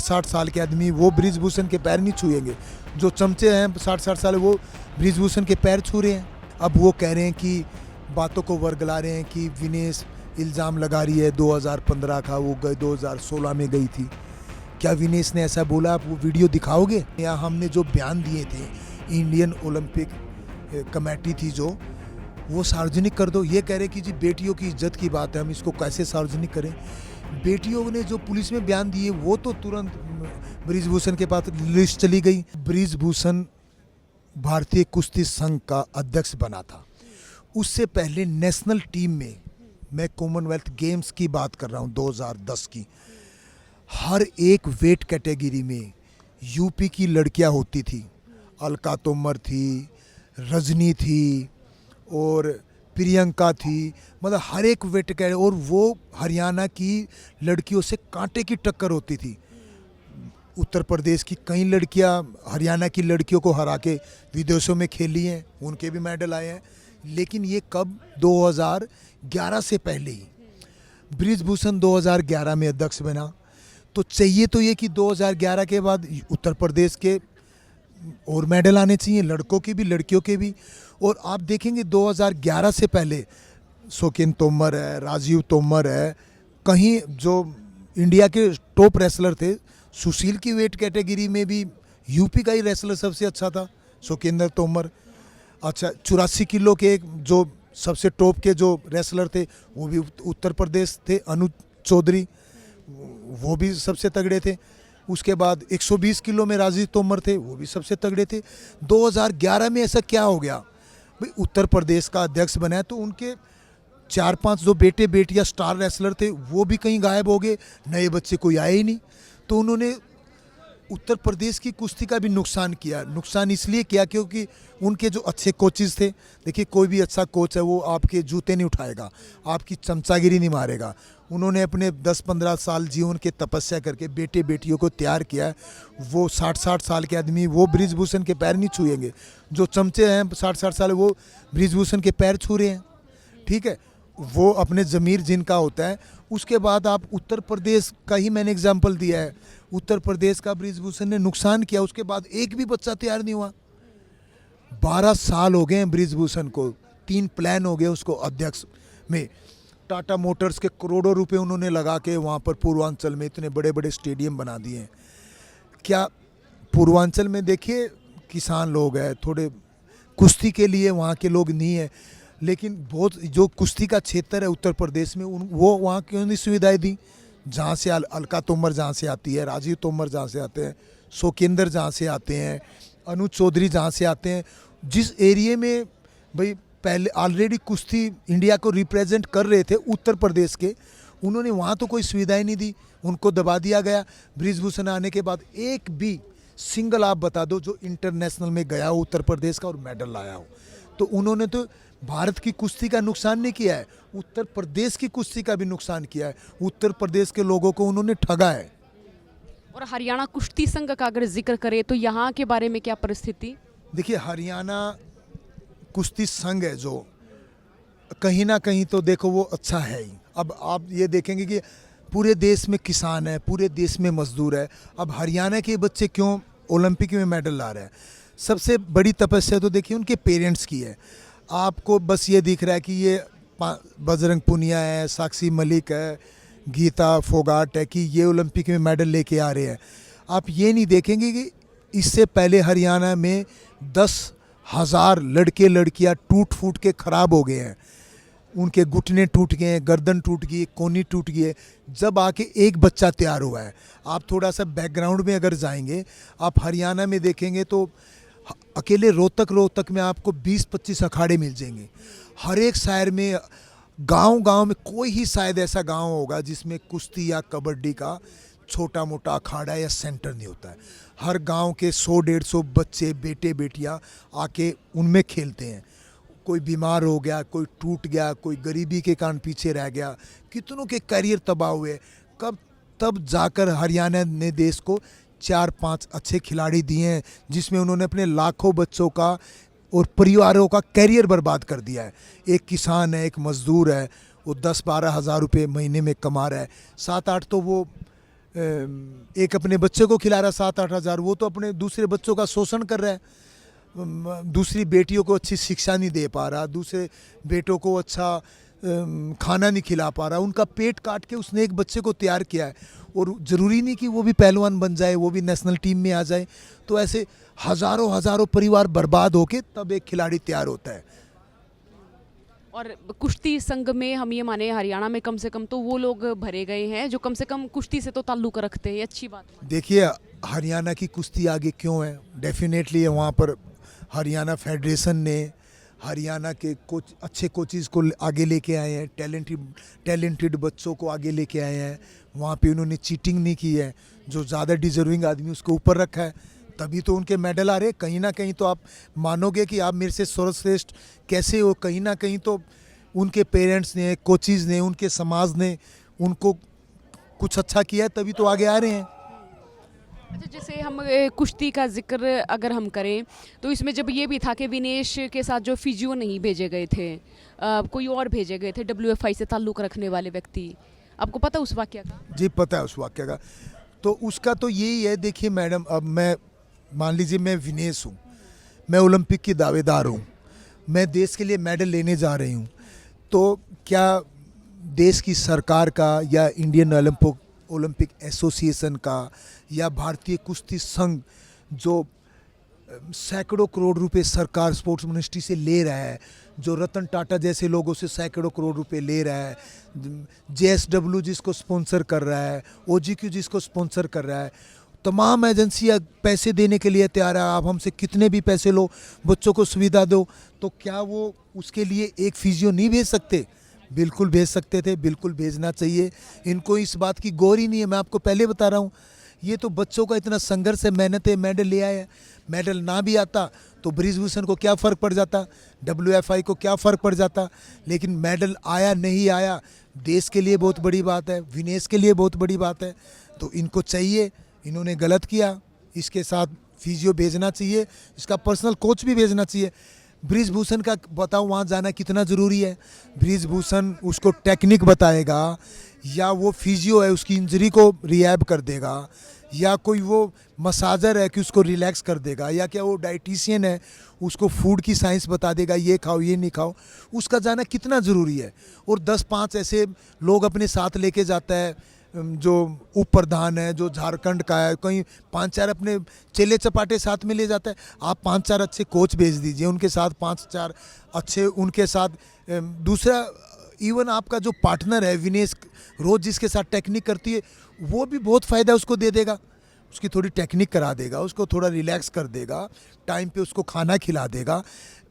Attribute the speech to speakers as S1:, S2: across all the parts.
S1: 60-60 साल के आदमी वो बृजभूषण के पैर नहीं छुएंगे। जो चमचे हैं 60-60 साल वो बृजभूषण के पैर छू रहे हैं। अब वो कह रहे हैं कि बातों को वर्गला रहे हैं कि विनेश इल्ज़ाम लगा रही है 2015 का, वो गई 2016 में गई थी। क्या विनेश ने ऐसा बोला? आप वो वीडियो दिखाओगे? या हमने जो बयान दिए थे, इंडियन ओलंपिक कमेटी थी जो, वो सार्वजनिक कर दो। ये कह रहे कि जी बेटियों की इज्जत की बात है, हम इसको कैसे सार्वजनिक करें? बेटियों ने जो पुलिस में बयान दिए वो तो तुरंत बृजभूषण के पास लिस्ट चली गई। बृजभूषण भारतीय कुश्ती संघ का अध्यक्ष बना था। उससे पहले नेशनल टीम में, मैं कॉमनवेल्थ गेम्स की बात कर रहा हूँ 2010 की, हर एक वेट कैटेगरी में यूपी की लड़कियां होती थी। अलका तोमर थी, रजनी थी और प्रियंका थी, मतलब हर एक वेट कैटेगरी। और वो हरियाणा की लड़कियों से कांटे की टक्कर होती थी। उत्तर प्रदेश की कई लड़कियां हरियाणा की लड़कियों को हरा के विदेशों में खेली हैं, उनके भी मेडल आए हैं। लेकिन ये कब? 2011 से पहले ही। बृजभूषण 2011 में अध्यक्ष बना, तो चाहिए तो ये कि 2011 के बाद उत्तर प्रदेश के और मेडल आने चाहिए, लड़कों के भी लड़कियों के भी। और आप देखेंगे 2011 से पहले शौकेन तोमर है, राजीव तोमर है, कहीं जो इंडिया के टॉप रेसलर थे, सुशील की वेट कैटेगरी में भी यूपी का ही रेसलर सबसे अच्छा था, शौकेंद्र तोमर। अच्छा, 84 किलो के जो सबसे टॉप के जो रेसलर थे वो भी उत्तर प्रदेश थे, अनु चौधरी, वो भी सबसे तगड़े थे। उसके बाद 120 किलो में राजीव तोमर थे, वो भी सबसे तगड़े थे। 2011 में ऐसा क्या हो गया भाई? उत्तर प्रदेश का अध्यक्ष बना है तो उनके 4-5 जो बेटे बेटियां स्टार रेसलर थे वो भी कहीं गायब हो गए, नए बच्चे कोई आए ही नहीं। तो उन्होंने उत्तर प्रदेश की कुश्ती का भी नुकसान किया। नुकसान इसलिए किया क्योंकि उनके जो अच्छे कोचेस थे, देखिए कोई भी अच्छा कोच है वो आपके जूते नहीं उठाएगा, आपकी चमचागिरी नहीं मारेगा। उन्होंने अपने 10-15 साल जीवन के तपस्या करके बेटे बेटियों को तैयार किया है। वो 60-60 साल के आदमी वो बृजभूषण के पैर नहीं छुएंगे। जो चमचे हैं 60-60 साल वो बृजभूषण के पैर छू रहे हैं, ठीक है? वो अपने ज़मीर जिनका होता है। उसके बाद आप उत्तर प्रदेश का ही मैंने एग्जाम्पल दिया है, उत्तर प्रदेश का बृजभूषण ने नुकसान किया। उसके बाद एक भी बच्चा तैयार नहीं हुआ। 12 साल हो गए हैं बृजभूषण को, 3 प्लान हो गए उसको अध्यक्ष में। टाटा मोटर्स के करोड़ों रुपए उन्होंने लगा के वहाँ पर पूर्वांचल में इतने बड़े बड़े स्टेडियम बना दिए हैं। क्या पूर्वांचल में देखिए किसान लोग हैं, थोड़े कुश्ती के लिए वहाँ के लोग नहीं है, लेकिन बहुत जो कुश्ती का क्षेत्र है उत्तर प्रदेश में वो वहाँ क्यों नहीं सुविधाएं दी? जहाँ से अलका तोमर जहाँ से आती है, राजीव तोमर जहाँ से आते हैं, शौकेंद्र जहाँ से आते हैं, अनु चौधरी जहाँ से आते हैं, जिस एरिया में भाई पहले ऑलरेडी कुश्ती इंडिया को रिप्रेजेंट कर रहे थे उत्तर प्रदेश के, उन्होंने वहाँ तो कोई सुविधाएं नहीं दी, उनको दबा दिया गया। बृजभूषण आने के बाद एक भी सिंगल आप बता दो जो इंटरनेशनल में गया हो उत्तर प्रदेश का और मेडल लाया हो। तो उन्होंने तो भारत की कुश्ती का नुकसान नहीं किया है, उत्तर प्रदेश की कुश्ती का भी नुकसान किया है। उत्तर प्रदेश के लोगों को उन्होंने ठगा है।
S2: और हरियाणा कुश्ती संघ का अगर जिक्र करें तो यहाँ के बारे में क्या परिस्थिति?
S1: देखिए, हरियाणा कुश्ती संघ है जो कहीं ना कहीं तो देखो वो अच्छा है ही। अब आप ये देखेंगे कि पूरे देश में किसान है, पूरे देश में मजदूर है। अब हरियाणा के बच्चे क्यों ओलंपिक में मेडल ला रहे हैं? सबसे बड़ी तपस्या तो देखिए उनके पेरेंट्स की है। आपको बस ये दिख रहा है कि ये बजरंग पुनिया है, साक्षी मलिक है, गीता फोगाट है कि ये ओलंपिक में मेडल लेके आ रहे हैं। आप ये नहीं देखेंगे कि इससे पहले हरियाणा में 10,000 लड़के लड़कियां टूट फूट के खराब हो गए हैं। उनके घुटने टूट गए हैं, गर्दन टूट गई, कोहनी टूट गई है, जब आके एक बच्चा तैयार हुआ है। आप थोड़ा सा बैकग्राउंड में अगर जाएंगे, आप हरियाणा में देखेंगे तो अकेले रोहतक में आपको 20-25 अखाड़े मिल जाएंगे। हर एक शहर में, गांव में कोई ही शायद ऐसा गांव होगा जिसमें कुश्ती या कबड्डी का छोटा मोटा अखाड़ा या सेंटर नहीं होता है। हर गांव के 100-150 बच्चे बेटे बेटियां आके उनमें खेलते हैं। कोई बीमार हो गया, कोई टूट गया, कोई गरीबी के कारण पीछे रह गया, कितनों के करियर तबाह हुए। तब जाकर हरियाणा ने देश को 4-5 अच्छे खिलाड़ी दिए हैं, जिसमें उन्होंने अपने लाखों बच्चों का और परिवारों का करियर बर्बाद कर दिया है। एक किसान है, एक मजदूर है, वो 10-12 हज़ार रुपये महीने में कमा रहा है, 7-8 तो वो एक अपने बच्चे को खिला रहा 7-8 हज़ार, वो तो अपने दूसरे बच्चों का शोषण कर रहा है। दूसरी बेटियों को अच्छी शिक्षा नहीं दे पा रहा, दूसरे बेटों को अच्छा खाना नहीं खिला पा रहा। उनका पेट काट के उसने एक बच्चे को तैयार किया है, और ज़रूरी नहीं कि वो भी पहलवान बन जाए, वो भी नेशनल टीम में आ जाए। तो ऐसे हज़ारों हज़ारों परिवार बर्बाद होके तब एक खिलाड़ी तैयार होता है।
S2: और कुश्ती संघ में हम ये माने हरियाणा में कम से कम तो वो लोग भरे गए हैं जो कम से कम कुश्ती से तो ताल्लुक़ रखते हैं, ये अच्छी बात है।
S1: देखिए, हरियाणा की कुश्ती आगे क्यों है, डेफिनेटली वहाँ पर हरियाणा फेडरेशन ने हरियाणा के कोच, अच्छे कोचेज़ को आगे लेके आए हैं, टैलेंटेड बच्चों को आगे लेके आए हैं। वहाँ पे उन्होंने चीटिंग नहीं की है, जो ज़्यादा डिजर्विंग आदमी उसको ऊपर रखा है, तभी तो उनके मेडल आ रहे। कहीं ना कहीं तो आप मानोगे कि आप मेरे से सर्वश्रेष्ठ कैसे हो, कहीं ना कहीं तो उनके पेरेंट्स ने, कोचेज़ ने, उनके समाज ने उनको कुछ अच्छा किया है, तभी तो आगे आ रहे हैं।
S2: अच्छा, जैसे हम कुश्ती का जिक्र अगर हम करें तो इसमें जब ये भी था कि विनेश के साथ जो फिजियो नहीं भेजे गए थे, कोई और भेजे गए थे WFI से ताल्लुक़ रखने वाले व्यक्ति, आपको पता उस वाक़या का?
S1: जी पता है उस वाक़या का। तो उसका तो यही है, देखिए मैडम, अब मैं मान लीजिए मैं विनेश हूँ, मैं ओलंपिक की दावेदार हूँ, मैं देश के लिए मेडल लेने जा रही हूँ, तो क्या देश की सरकार का या इंडियन ओलंपिक एसोसिएशन का या भारतीय कुश्ती संघ जो सैकड़ों करोड़ रुपए सरकार स्पोर्ट्स मिनिस्ट्री से ले रहा है, जो रतन टाटा जैसे लोगों से सैकड़ों करोड़ रुपए ले रहा है, JSW जिसको स्पॉन्सर कर रहा है, OGQ जिसको स्पॉन्सर कर रहा है, तमाम एजेंसियां पैसे देने के लिए तैयार है। आप हमसे कितने भी पैसे लो, बच्चों को सुविधा दो, तो क्या वो उसके लिए एक फिजियो नहीं भेज सकते? बिल्कुल भेज सकते थे, बिल्कुल भेजना चाहिए। इनको इस बात की गौर ही नहीं है। मैं आपको पहले बता रहा हूँ, ये तो बच्चों का इतना संघर्ष है, मेहनत है, मेडल ले आए हैं। मेडल ना भी आता तो ब्रिजभूषण को क्या फ़र्क पड़ जाता, WFI को क्या फ़र्क पड़ जाता, लेकिन मेडल आया नहीं आया देश के लिए बहुत बड़ी बात है, विनेश के लिए बहुत बड़ी बात है। तो इनको चाहिए, इन्होंने गलत किया, इसके साथ फिजियो भेजना चाहिए, इसका पर्सनल कोच भी भेजना चाहिए। ब्रिजभूषण का बताओ वहाँ जाना कितना ज़रूरी है। ब्रिजभूषण उसको टेक्निक बताएगा, या वो फिजियो है उसकी इंजरी को रिहैब कर देगा, या कोई वो मसाजर है कि उसको रिलैक्स कर देगा, या क्या वो डाइटिशियन है उसको फूड की साइंस बता देगा, ये खाओ ये नहीं खाओ। उसका जाना कितना ज़रूरी है। और 10-5 ऐसे लोग अपने साथ लेके जाता है, जो उप प्रधान है, जो झारखंड का है, कहीं 5-4 अपने चेले चपाटे साथ में ले जाता है। आप 5-4 अच्छे कोच भेज दीजिए, उनके साथ 5-4 अच्छे, उनके साथ दूसरा इवन आपका जो पार्टनर है विनेश, रोज जिसके साथ टेक्निक करती है, वो भी बहुत फ़ायदा उसको दे देगा। उसकी थोड़ी टेक्निक करा देगा, उसको थोड़ा रिलैक्स कर देगा, टाइम पे उसको खाना खिला देगा।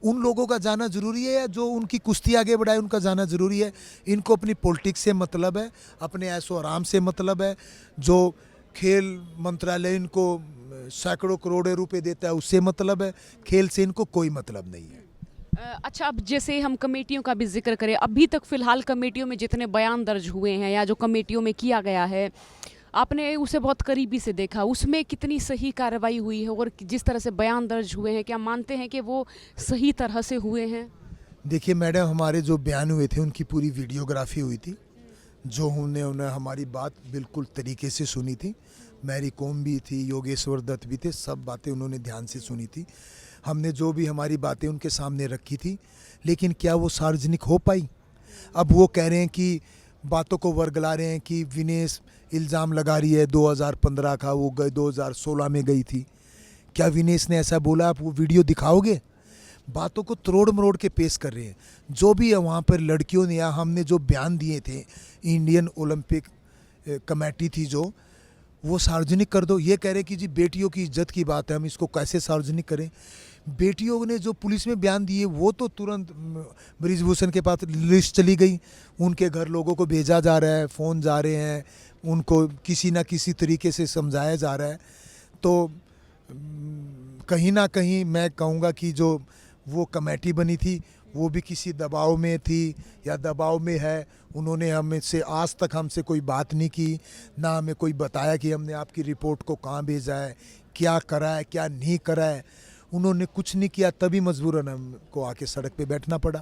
S1: उन लोगों का जाना ज़रूरी है, या जो उनकी कुश्ती आगे बढ़ाए उनका जाना ज़रूरी है। इनको अपनी पॉलिटिक्स से मतलब है, अपने ऐशो आराम से मतलब है। जो खेल मंत्रालय इनको सैकड़ों करोड़ों रुपए देता है उससे मतलब है, खेल से इनको कोई मतलब नहीं है।
S2: अच्छा, अब जैसे हम कमेटियों का भी जिक्र करें, अभी तक फ़िलहाल कमेटियों में जितने बयान दर्ज हुए हैं या जो कमेटियों में किया गया है, आपने उसे बहुत करीबी से देखा, उसमें कितनी सही कार्रवाई हुई है, और जिस तरह से बयान दर्ज हुए हैं, क्या मानते हैं कि वो सही तरह से हुए हैं?
S1: देखिए मैडम, हमारे जो बयान हुए थे उनकी पूरी वीडियोग्राफी हुई थी, जो उन्हें हमारी बात बिल्कुल तरीके से सुनी थी। मैरी कॉम भी थी, योगेश्वर दत्त भी थे, सब बातें उन्होंने ध्यान से सुनी थी। हमने जो भी हमारी बातें उनके सामने रखी थी, लेकिन क्या वो सार्वजनिक हो पाई? अब वो कह रहे हैं कि बातों को वर्गला रहे हैं कि विनेश इल्ज़ाम लगा रही है 2015 का, वो 2016 में गई थी। क्या विनेश ने ऐसा बोला? आप वो वीडियो दिखाओगे? बातों को तरोड़ मरोड़ के पेश कर रहे हैं। जो भी है वहाँ पर लड़कियों ने, या हमने जो बयान दिए थे, इंडियन ओलंपिक कमेटी थी जो, वो सार्वजनिक कर दो। ये कह रहे कि जी बेटियों की इज्जत की बात है, हम इसको कैसे सार्वजनिक करें? बेटियों ने जो पुलिस में बयान दिए वो तो तुरंत ब्रिजभूषण के पास लिस्ट चली गई, उनके घर लोगों को भेजा जा रहा है, फ़ोन जा रहे हैं, उनको किसी ना किसी तरीके से समझाया जा रहा है। तो कहीं ना कहीं मैं कहूँगा कि जो वो कमेटी बनी थी वो भी किसी दबाव में थी या दबाव में है। उन्होंने हमसे आज तक हमसे कोई बात नहीं की, ना हमें कोई बताया कि हमने आपकी रिपोर्ट को कहाँ भेजा है, क्या करा है, क्या नहीं करा है। उन्होंने कुछ नहीं किया, तभी मजबूरन हमको आके सड़क पे बैठना पड़ा।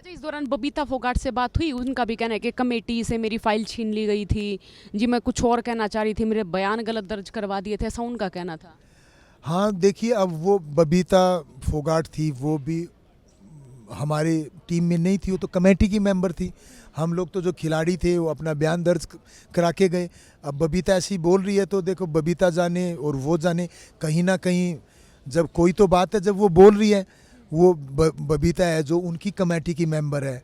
S2: अच्छा, इस दौरान बबीता फोगाट से बात हुई? उनका भी कहना है कि कमेटी से मेरी फाइल छीन ली गई थी जी, मैं कुछ और कहना चाह रही थी, मेरे बयान गलत दर्ज करवा दिए थे, ऐसा उनका कहना था।
S1: हाँ देखिए, अब वो बबीता फोगाट थी, वो भी हमारे टीम में नहीं थी, वो तो कमेटी की मेंबर थी। हम लोग तो जो खिलाड़ी थे वो अपना बयान दर्ज करा के गए। अब बबीता ऐसी बोल रही है तो देखो, बबीता जाने और वो जाने, कहीं ना कहीं जब कोई तो बात है, जब वो बोल रही है, वो बबीता है जो उनकी कमेटी की मेंबर है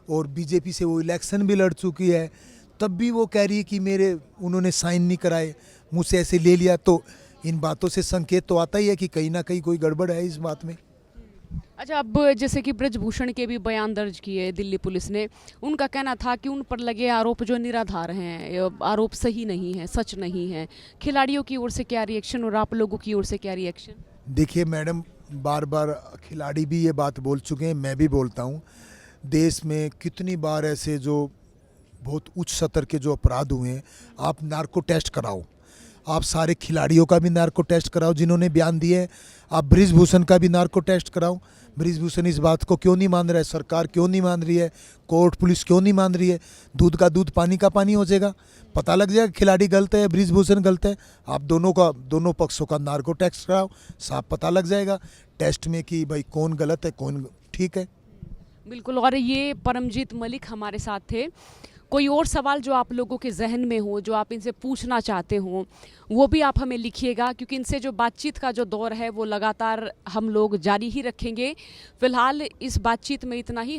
S1: और बीजेपी से वो इलेक्शन भी लड़ चुकी है, तब भी वो कह रही है कि मेरे उन्होंने साइन नहीं कराए, मुझसे ऐसे ले लिया। तो इन बातों से संकेत तो आता ही है कि कहीं ना कहीं कोई गड़बड़ है इस बात में।
S2: अच्छा, अब जैसे कि ब्रजभूषण के भी बयान दर्ज किए दिल्ली पुलिस ने, उनका कहना था कि उन पर लगे आरोप जो निराधार हैं, ये आरोप सही नहीं है, सच नहीं है। खिलाड़ियों की ओर से क्या रिएक्शन और आप लोगों की ओर से क्या रिएक्शन?
S1: देखिए मैडम, बार बार खिलाड़ी भी ये बात बोल चुके हैं, मैं भी बोलता हूँ, देश में कितनी बार ऐसे जो बहुत उच्च स्तर के जो अपराध हुए हैं, आप नार्को टेस्ट कराओ, आप सारे खिलाड़ियों का भी नार्को टेस्ट कराओ जिन्होंने बयान दिए हैं, आप ब्रिजभूषण का भी नार्को टेस्ट कराओ। ब्रिजभूषण इस बात को क्यों नहीं मान रहा है, सरकार क्यों नहीं मान रही है, कोर्ट पुलिस क्यों नहीं मान रही है? दूध का दूध पानी का पानी हो जाएगा, पता लग जाएगा खिलाड़ी गलत है, ब्रिजभूषण गलत है। आप दोनों पक्षों का नार्को टेस्ट कराओ, साफ पता लग जाएगा टेस्ट में कि भाई कौन गलत है कौन ठीक है।
S2: बिल्कुल। और ये परमजीत मलिक हमारे साथ थे। कोई और सवाल जो आप लोगों के जहन में हो, जो आप इनसे पूछना चाहते हो, वो भी आप हमें लिखिएगा, क्योंकि इनसे जो बातचीत का जो दौर है वो लगातार हम लोग जारी ही रखेंगे। फिलहाल इस बातचीत में इतना ही।